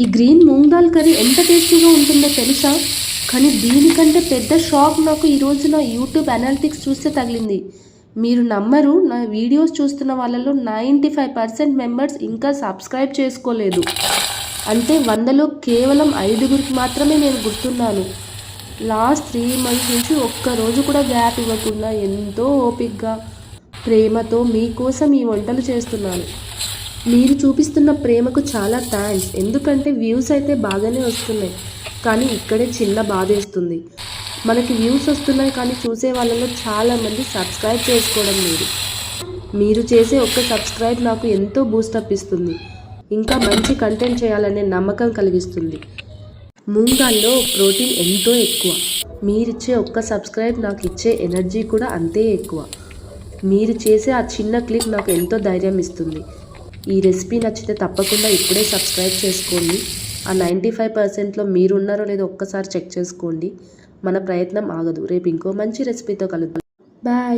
ఈ green moong dal curry ఎంత టేస్టీగా ఉంటుందో తెలుసా? కానీ దీనికంటే పెద్ద షాక్ నాకు ఈరోజు నా యూట్యూబ్ అనాలిటిక్స్ చూస్తే తగిలింది. మీరు నమ్మరు, నా వీడియోస్ చూస్తున్న వాళ్ళలో 95% మెంబర్స్ ఇంకా సబ్స్క్రైబ్ చేసుకోలేదు. అంటే 100లో కేవలం 5గురికి మాత్రమే నేను గుర్తున్నాను. లాస్ట్ 3 months నుంచి ఒక్కరోజు కూడా గ్యాప్ ఇవ్వకుండా ఎంతో ఓపికగా ప్రేమతో మీకోసం ఈ వంటలు చేస్తున్నాను. మీరు చూపిస్తున్న ప్రేమకు చాలా థ్యాంక్స్. ఎందుకంటే వ్యూస్ అయితే బాగానే వస్తున్నాయి, కానీ ఇక్కడే చిన్న బాధేస్తుంది. మనకి వ్యూస్ వస్తున్నాయి కానీ చూసే వాళ్ళలో చాలామంది సబ్స్క్రైబ్ చేసుకోవడం లేదు. మీరు చేసే ఒక్క సబ్స్క్రైబ్ నాకు ఎంతో బూస్టప్ ఇస్తుంది, ఇంకా మంచి కంటెంట్ చేయాలనే నమ్మకం కలిగిస్తుంది. మూంగ్ దాల్లో ప్రోటీన్ ఎంతో ఎక్కువ. మీరిచ్చే ఒక్క సబ్స్క్రైబ్ నాకు ఇచ్చే ఎనర్జీ కూడా అంతే ఎక్కువ. మీరు చేసే ఆ చిన్న క్లిక్ నాకు ఎంతో ధైర్యం ఇస్తుంది. ఈ రెసిపీ నచ్చితే తప్పకుండా ఇప్పుడే సబ్స్క్రైబ్ చేసుకోండి. ఆ 95%లో మీరున్నారో లేదో ఒక్కసారి చెక్ చేసుకోండి. మన ప్రయత్నం ఆగదు. రేపు ఇంకో మంచి రెసిపీతో కలుద్దాం. బాయ్.